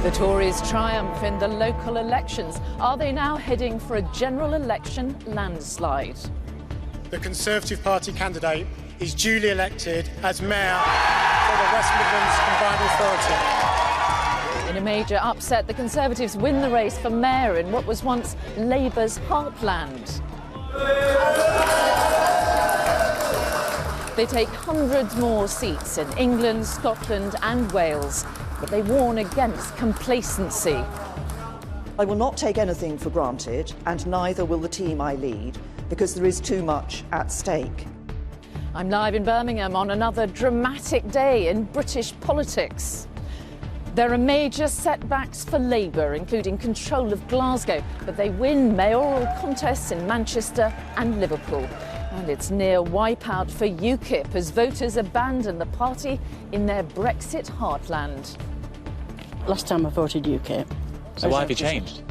The Tories' triumph in the local elections. Are they now heading for a general election landslide? The Conservative Party candidate is duly elected as Mayor for the West Midlands Combined Authority. In a major upset, the Conservatives win the race for Mayor in what was once Labour's heartland. They take hundreds more seats in England, Scotland and Wales, but they warn against complacency. I will not take anything for granted, and neither will the team I lead, because there is too much at stake. I'm live in Birmingham on another dramatic day in British politics. There are major setbacks for Labour, including control of Glasgow, but they win mayoral contests in Manchester and Liverpool. And it's near wipeout for UKIP as voters abandon the party in their Brexit heartland. Last time I voted UKIP. So why have you changed?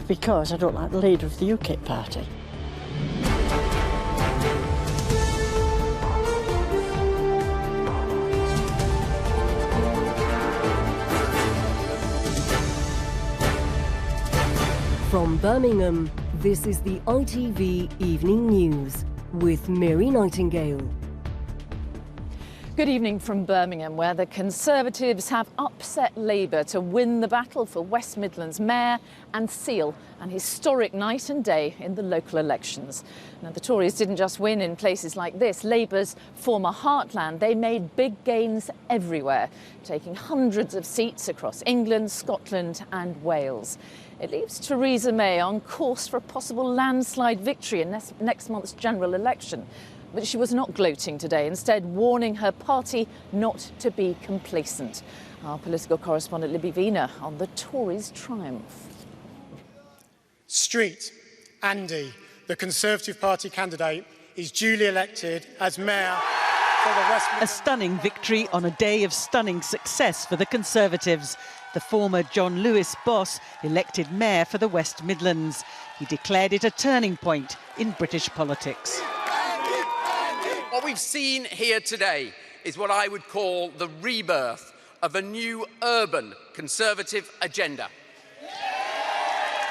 Because I don't like the leader of the UKIP party. From Birmingham, this is the ITV Evening News with Mary Nightingale. Good evening from Birmingham, where the Conservatives have upset Labour to win the battle for West Midlands Mayor and seal an historic night and day in the local elections. Now, the Tories didn't just win in places like this. Labour's former heartland, they made big gains everywhere, taking hundreds of seats across England, Scotland and Wales. It leaves Theresa May on course for a possible landslide victory in next month's general election. But she was not gloating today, instead warning her party not to be complacent. Our political correspondent Libby Vina on the Tories' triumph. Street, Andy, the Conservative Party candidate, is duly elected as Mayor for the West Midlands. A stunning victory on a day of stunning success for the Conservatives. The former John Lewis boss elected Mayor for the West Midlands. He declared it a turning point in British politics. What we've seen here today is what I would call the rebirth of a new urban Conservative agenda.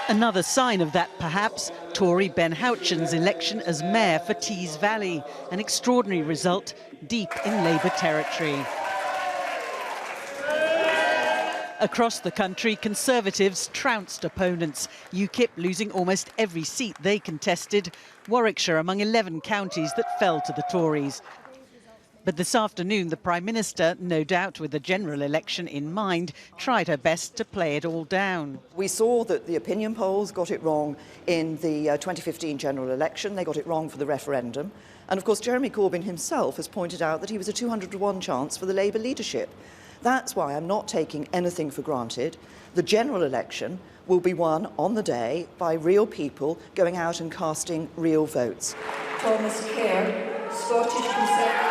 Another sign of that, perhaps, Tory Ben Houchen's election as Mayor for Tees Valley, an extraordinary result deep in Labour territory. Across the country, Conservatives trounced opponents, UKIP losing almost every seat they contested, Warwickshire among 11 counties that fell to the Tories. But this afternoon, the Prime Minister, no doubt with the general election in mind, tried her best to play it all down. We saw that the opinion polls got it wrong in the 2015 general election. They got it wrong for the referendum. And of course, Jeremy Corbyn himself has pointed out that he was a 200-to-1 chance for the Labour leadership. That's why I'm not taking anything for granted. The general election will be won on the day by real people going out and casting real votes. Thomas Kerr, Scottish Conservative.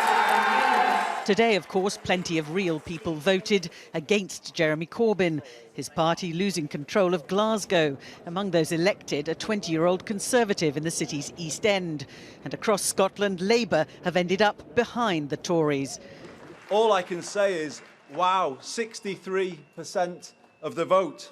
Today, of course, plenty of real people voted against Jeremy Corbyn, his party losing control of Glasgow. Among those elected, a 20-year-old Conservative in the city's East End. And across Scotland, Labour have ended up behind the Tories. All I can say is, wow, 63% of the vote.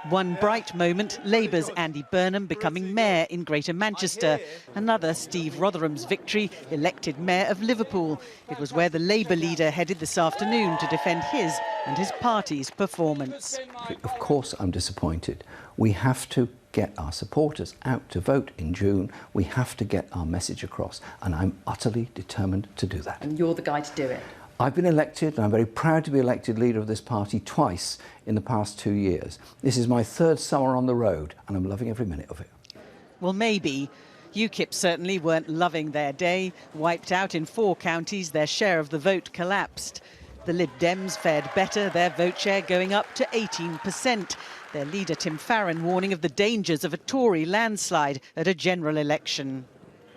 One bright moment, Labour's Andy Burnham becoming Mayor in Greater Manchester. Another, Steve Rotherham's victory, elected Mayor of Liverpool. It was where the Labour leader headed this afternoon to defend his and his party's performance. Of course I'm disappointed. We have to get our supporters out to vote in June. We have to get our message across, and I'm utterly determined to do that. And you're the guy to do it. I've been elected, and I'm very proud to be elected leader of this party twice in the past 2 years. This is my third summer on the road, and I'm loving every minute of it. Well, maybe. UKIP certainly weren't loving their day. Wiped out in 4 counties, their share of the vote collapsed. The Lib Dems fared better, their vote share going up to 18%. Their leader, Tim Farron, warning of the dangers of a Tory landslide at a general election.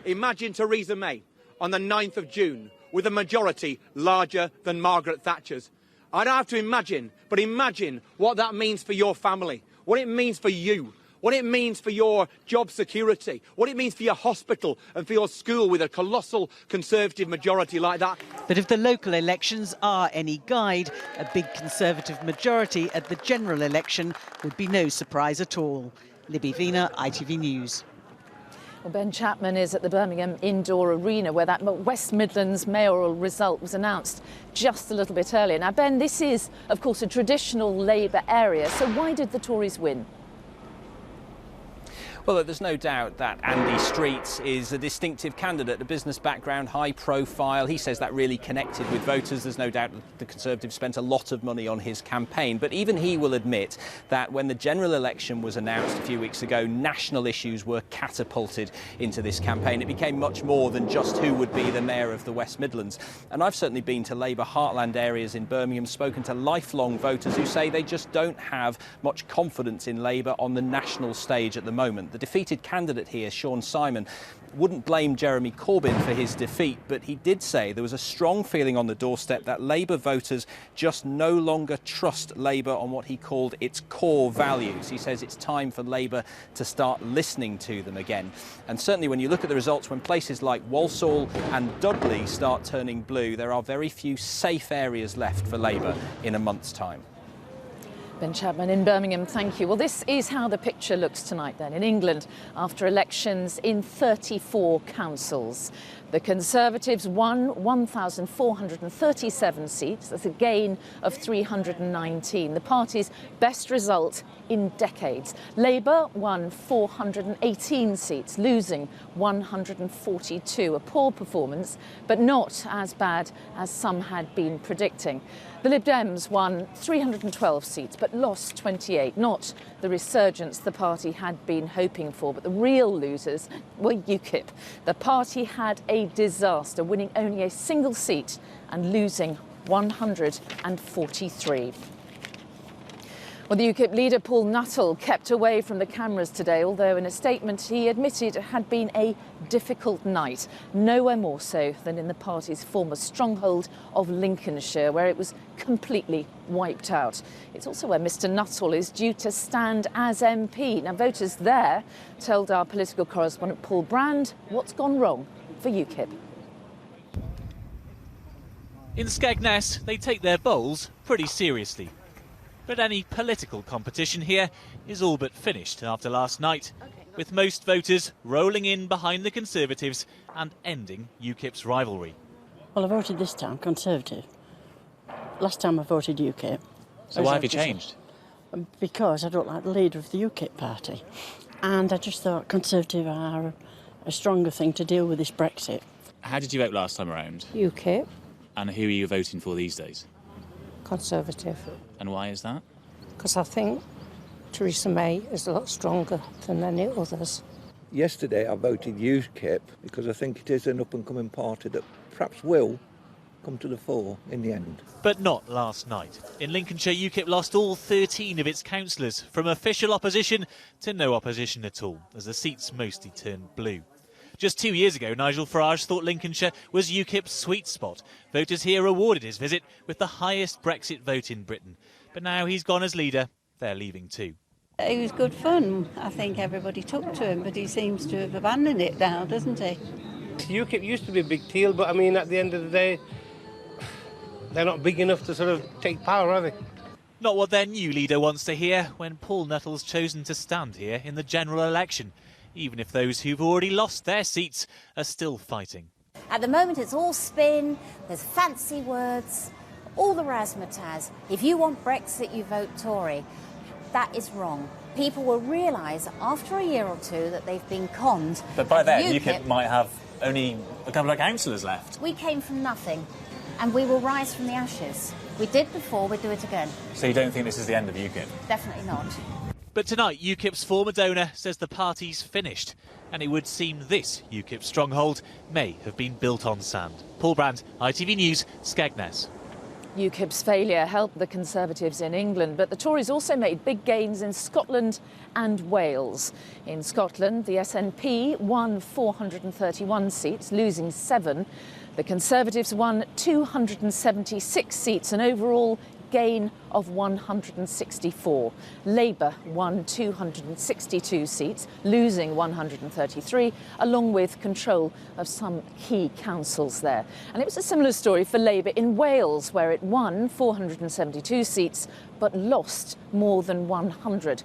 Imagine Theresa May on the 9th of June with a majority larger than Margaret Thatcher's. I don't have to imagine, but imagine what that means for your family, what it means for you, what it means for your job security, what it means for your hospital and for your school with a colossal Conservative majority like that. But if the local elections are any guide, a big Conservative majority at the general election would be no surprise at all. Libby Vina, ITV News. Well, Ben Chapman is at the Birmingham Indoor Arena where that West Midlands mayoral result was announced just a little bit earlier. Now, Ben, this is, of course, a traditional Labour area, so why did the Tories win? Well, there's no doubt that Andy Street is a distinctive candidate, a business background, high profile. He says that really connected with voters. There's no doubt that the Conservatives spent a lot of money on his campaign. But even he will admit that when the general election was announced a few weeks ago, national issues were catapulted into this campaign. It became much more than just who would be the mayor of the West Midlands. And I've certainly been to Labour heartland areas in Birmingham, spoken to lifelong voters who say they just don't have much confidence in Labour on the national stage at the moment. The defeated candidate here, Sean Simon, wouldn't blame Jeremy Corbyn for his defeat, but he did say there was a strong feeling on the doorstep that Labour voters just no longer trust Labour on what he called its core values. He says it's time for Labour to start listening to them again. And certainly when you look at the results, when places like Walsall and Dudley start turning blue, there are very few safe areas left for Labour in a month's time. Ben Chapman in Birmingham, thank you. Well, this is how the picture looks tonight then in England after elections in 34 councils. The Conservatives won 1,437 seats. That's a gain of 319, the party's best result in decades. Labour won 418 seats, losing 142. A poor performance, but not as bad as some had been predicting. The Lib Dems won 312 seats, but lost 28. Not the resurgence the party had been hoping for, but the real losers were UKIP. The party had a disaster, winning only a single seat and losing 143. Well, the UKIP leader Paul Nuttall kept away from the cameras today, although in a statement he admitted it had been a difficult night, nowhere more so than in the party's former stronghold of Lincolnshire, where it was completely wiped out. It's also where Mr Nuttall is due to stand as MP. Now, voters there told our political correspondent Paul Brand what's gone wrong for UKIP. In Skegness, they take their bowls pretty seriously. But any political competition here is all but finished after last night, with most voters rolling in behind the Conservatives and ending UKIP's rivalry. Well, I voted this time Conservative. Last time I voted UKIP. So why have you changed? Because I don't like the leader of the UKIP party. And I just thought Conservative are a stronger thing to deal with this Brexit. How did you vote last time around? UKIP. And who are you voting for these days? Conservative. And why is that? Because I think Theresa May is a lot stronger than any others. Yesterday I voted UKIP because I think it is an up-and-coming party that perhaps will come to the fore in the end. But not last night. In Lincolnshire, UKIP lost all 13 of its councillors, from official opposition to no opposition at all, as the seats mostly turned blue. Just 2 years ago, Nigel Farage thought Lincolnshire was UKIP's sweet spot. Voters here rewarded his visit with the highest Brexit vote in Britain. But now he's gone as leader, they're leaving too. It was good fun. I think everybody took to him, but he seems to have abandoned it now, doesn't he? UKIP used to be a big deal, but I mean, at the end of the day, they're not big enough to sort of take power, are they? Not what their new leader wants to hear when Paul Nuttall's chosen to stand here in the general election, even if those who've already lost their seats are still fighting. At the moment, it's all spin, there's fancy words, all the razzmatazz. If you want Brexit, you vote Tory. That is wrong. People will realise after a year or two that they've been conned. But by then, UKIP might have only a couple of councillors left. We came from nothing, and we will rise from the ashes. We did before, we'll do it again. So you don't think this is the end of UKIP? Definitely not. But tonight, UKIP's former donor says the party's finished, and it would seem this UKIP stronghold may have been built on sand. Paul Brand, ITV News, Skegness. UKIP's failure helped the Conservatives in England, but the Tories also made big gains in Scotland and Wales. In Scotland, the SNP won 431 seats, losing 7. The Conservatives won 276 seats and overall gain of 164. Labour won 262 seats, losing 133, along with control of some key councils there. And it was a similar story for Labour in Wales, where it won 472 seats but lost more than 100.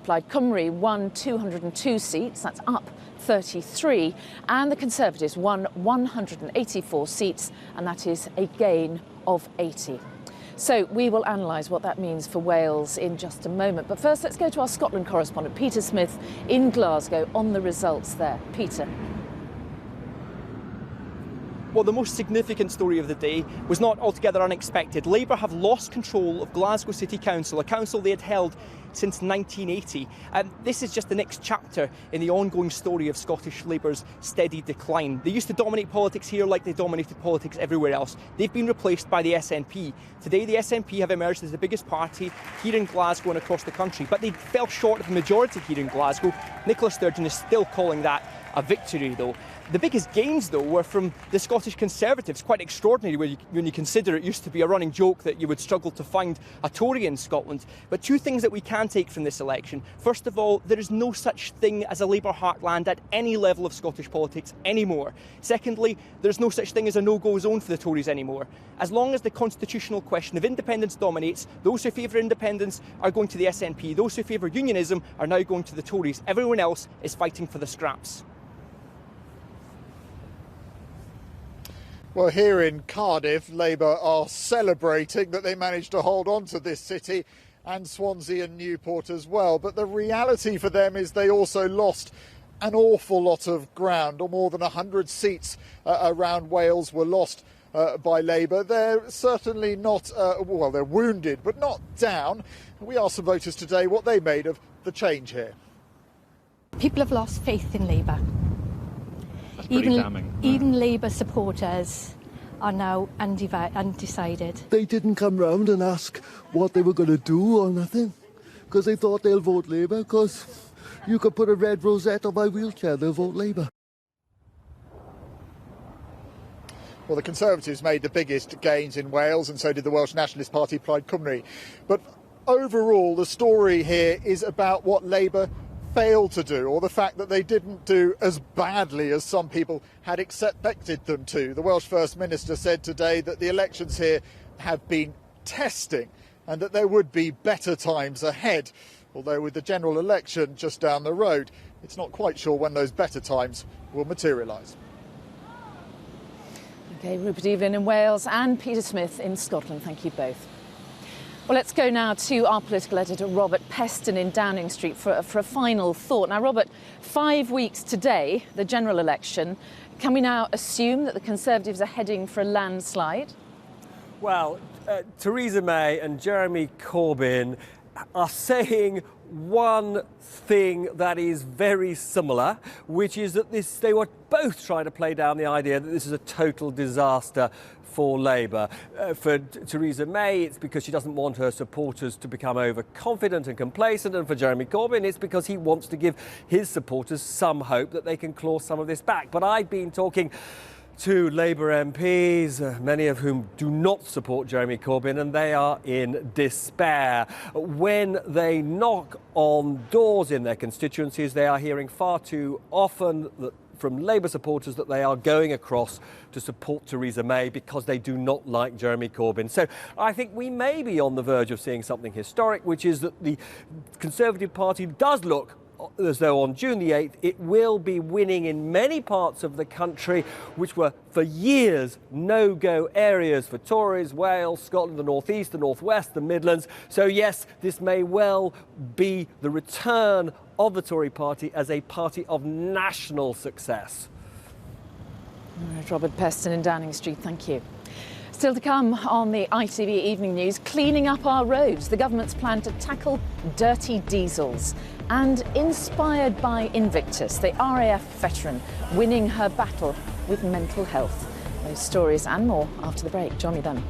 Plaid Cymru won 202 seats, that's up 33, and the Conservatives won 184 seats, and that is a gain of 80. So we will analyse what that means for Wales in just a moment. But first, let's go to our Scotland correspondent, Peter Smith, in Glasgow, on the results there. Peter. Well, the most significant story of the day was not altogether unexpected. Labour have lost control of Glasgow City Council, a council they had held since 1980. And this is just the next chapter in the ongoing story of Scottish Labour's steady decline. They used to dominate politics here like they dominated politics everywhere else. They've been replaced by the SNP. Today, the SNP have emerged as the biggest party here in Glasgow and across the country. But they fell short of the majority here in Glasgow. Nicola Sturgeon is still calling that a victory, though. The biggest gains, though, were from the Scottish Conservatives. Quite extraordinary when you consider it used to be a running joke that you would struggle to find a Tory in Scotland. But two things that we can take from this election. First of all, there is no such thing as a Labour heartland at any level of Scottish politics anymore. Secondly, there's no such thing as a no-go zone for the Tories anymore. As long as the constitutional question of independence dominates, those who favour independence are going to the SNP. Those who favour unionism are now going to the Tories. Everyone else is fighting for the scraps. Well, here in Cardiff, Labour are celebrating that they managed to hold on to this city, and Swansea and Newport as well. But the reality for them is they also lost an awful lot of ground, or more than 100 seats around Wales were lost by Labour. They're certainly not, well, they're wounded, but not down. We asked some voters today what they made of the change here. People have lost faith in Labour. Even Labour supporters are now undecided. They didn't come round and ask what they were going to do or nothing, because they thought they'll vote Labour, because you could put a red rosette on my wheelchair, they'll vote Labour. Well, the Conservatives made the biggest gains in Wales, and so did the Welsh Nationalist Party, Plaid Cymru. But overall, the story here is about what Labour failed to do, or the fact that they didn't do as badly as some people had expected them to. The Welsh First Minister said today that the elections here have been testing and that there would be better times ahead. Although with the general election just down the road, it's not quite sure when those better times will materialise. OK, Rupert Evelyn in Wales and Peter Smith in Scotland. Thank you both. Well, let's go now to our political editor, Robert Peston in Downing Street for a final thought. Now, Robert, 5 weeks today, the general election. Can we now assume that the Conservatives are heading for a landslide? Well, Theresa May and Jeremy Corbyn are saying one thing that is very similar, which is that they were both trying to play down the idea that this is a total disaster for Labour. For Theresa May, it's because she doesn't want her supporters to become overconfident and complacent, and for Jeremy Corbyn, it's because he wants to give his supporters some hope that they can claw some of this back. But I've been talking to Labour MPs, many of whom do not support Jeremy Corbyn, and they are in despair. When they knock on doors in their constituencies, they are hearing far too often that from Labour supporters that they are going across to support Theresa May because they do not like Jeremy Corbyn. So I think we may be on the verge of seeing something historic, which is that the Conservative Party does look as though on June the 8th it will be winning in many parts of the country which were for years no-go areas for Tories, Wales, Scotland, the North East, the North West, the Midlands. So yes, this may well be the return of the Tory party as a party of national success. All right, Robert Peston in Downing Street, thank you. Still to come on the ITV Evening News, cleaning up our roads, the government's plan to tackle dirty diesels. And inspired by Invictus, the RAF veteran winning her battle with mental health. Those stories and more after the break. Join me then.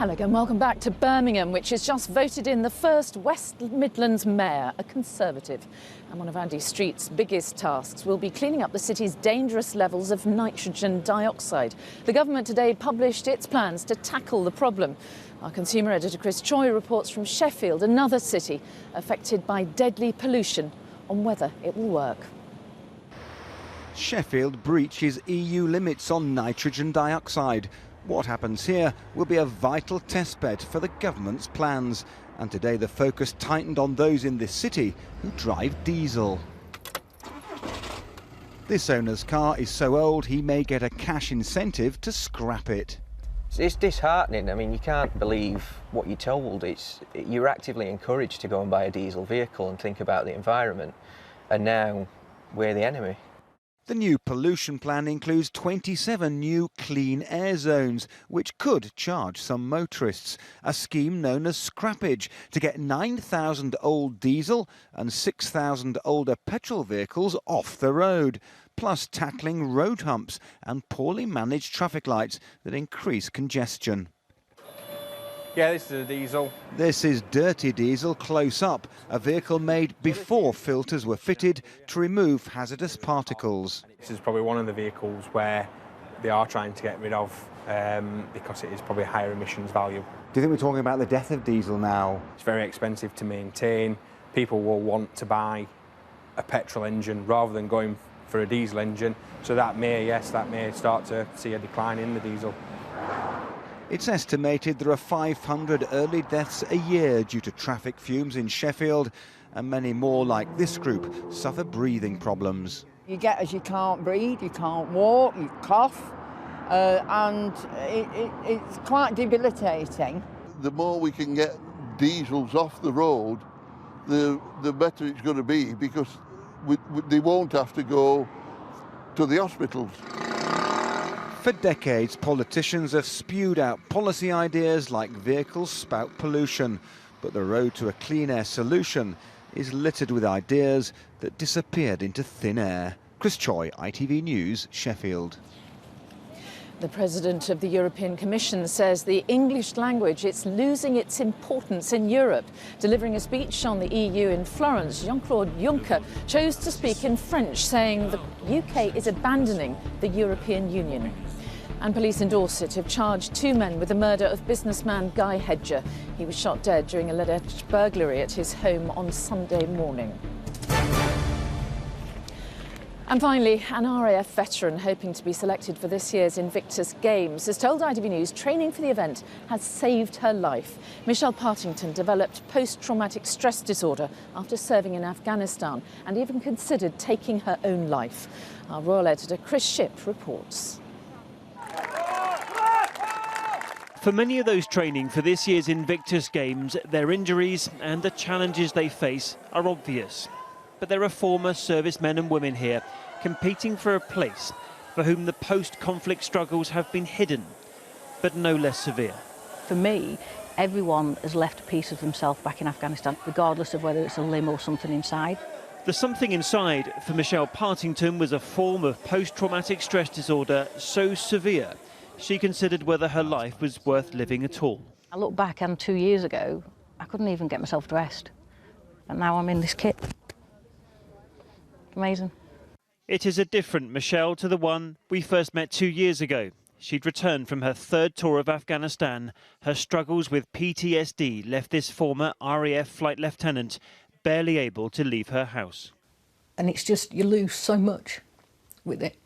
Hello again, welcome back to Birmingham, which has just voted in the first West Midlands mayor, a Conservative. And one of Andy Street's biggest tasks will be cleaning up the city's dangerous levels of nitrogen dioxide. The government today published its plans to tackle the problem. Our consumer editor Chris Choi reports from Sheffield, another city affected by deadly pollution, on whether it will work. Sheffield breaches EU limits on nitrogen dioxide. What happens here will be a vital testbed for the government's plans. And today the focus tightened on those in this city who drive diesel. This owner's car is so old he may get a cash incentive to scrap it. It's disheartening. I mean, you can't believe what you're told. You're actively encouraged to go and buy a diesel vehicle and think about the environment. And now we're the enemy. The new pollution plan includes 27 new clean air zones, which could charge some motorists. A scheme known as scrappage to get 9,000 old diesel and 6,000 older petrol vehicles off the road, plus tackling road humps and poorly managed traffic lights that increase congestion. Yeah, this is a diesel. This is dirty diesel close up, a vehicle made before filters were fitted to remove hazardous particles. This is probably one of the vehicles where they are trying to get rid of because it is probably a higher emissions value. Do you think we're talking about the death of diesel now? It's very expensive to maintain. People will want to buy a petrol engine rather than going for a diesel engine. So that may start to see a decline in the diesel. It's estimated there are 500 early deaths a year due to traffic fumes in Sheffield, and many more like this group suffer breathing problems. You get as you can't breathe, you can't walk, you cough, and it's quite debilitating. The more we can get diesels off the road, the better it's going to be, because they won't have to go to the hospitals. For decades, politicians have spewed out policy ideas like vehicles spout pollution, but the road to a clean air solution is littered with ideas that disappeared into thin air. Chris Choi, ITV News, Sheffield. The President of the European Commission says the English language is losing its importance in Europe. Delivering a speech on the EU in Florence, Jean-Claude Juncker chose to speak in French, saying the UK is abandoning the European Union. And police in Dorset have charged 2 men with the murder of businessman Guy Hedger. He was shot dead during a alleged burglary at his home on Sunday morning. And finally, an RAF veteran hoping to be selected for this year's Invictus Games has told ITV News training for the event has saved her life. Michelle Partington developed post-traumatic stress disorder after serving in Afghanistan and even considered taking her own life. Our royal editor Chris Shipp reports. For many of those training for this year's Invictus Games, their injuries and the challenges they face are obvious. But there are former servicemen and women here competing for a place for whom the post-conflict struggles have been hidden, but no less severe. For me, everyone has left a piece of themselves back in Afghanistan, regardless of whether it's a limb or something inside. The something inside for Michelle Partington was a form of post-traumatic stress disorder so severe she considered whether her life was worth living at all. I look back and 2 years ago, I couldn't even get myself dressed. And now I'm in this kit. Amazing. It is a different Michelle to the one we first met 2 years ago. She'd returned from her 3rd tour of Afghanistan. Her struggles with PTSD left this former RAF flight lieutenant barely able to leave her house. And it's just, you lose so much with it.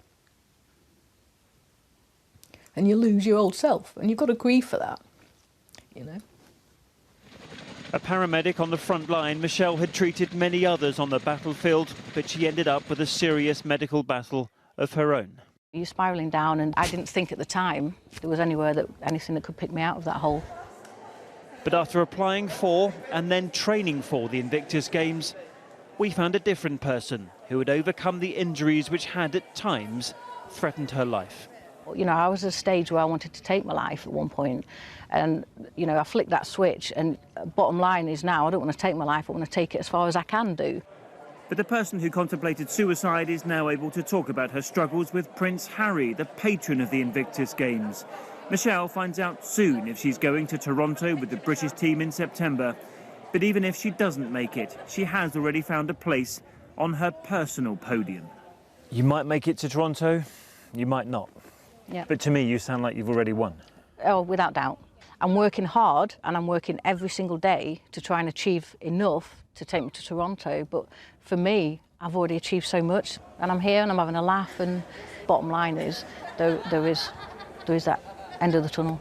And you lose your old self, and you've got to grieve for that, you know. A paramedic on the front line, Michelle had treated many others on the battlefield, but she ended up with a serious medical battle of her own. You're spiralling down, and I didn't think at the time there was anything that could pick me out of that hole. But after applying for and then training for the Invictus Games, we found a different person who had overcome the injuries which had at times threatened her life. You know, I was at a stage where I wanted to take my life at one point, and, you know, I flicked that switch, and bottom line is now I don't want to take my life, I want to take it as far as I can do. But the person who contemplated suicide is now able to talk about her struggles with Prince Harry, the patron of the Invictus Games. Michelle finds out soon if she's going to Toronto with the British team in September. But even if she doesn't make it, she has already found a place on her personal podium. You might make it to Toronto, you might not. Yeah. But to me, you sound like you've already won. Oh, without doubt. I'm working hard and I'm working every single day to try and achieve enough to take me to Toronto. But for me, I've already achieved so much and I'm here and I'm having a laugh, and bottom line is there is that end of the tunnel.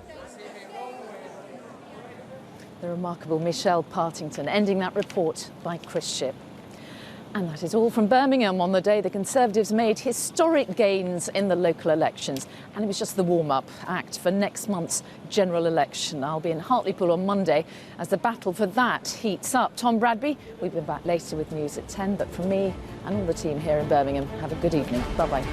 The remarkable Michelle Partington, ending that report by Chris Shipp. And that is all from Birmingham on the day the Conservatives made historic gains in the local elections. And it was just the warm-up act for next month's general election. I'll be in Hartlepool on Monday as the battle for that heats up. Tom Bradby, we'll be back later with news at 10. But from me and all the team here in Birmingham, have a good evening. Bye-bye.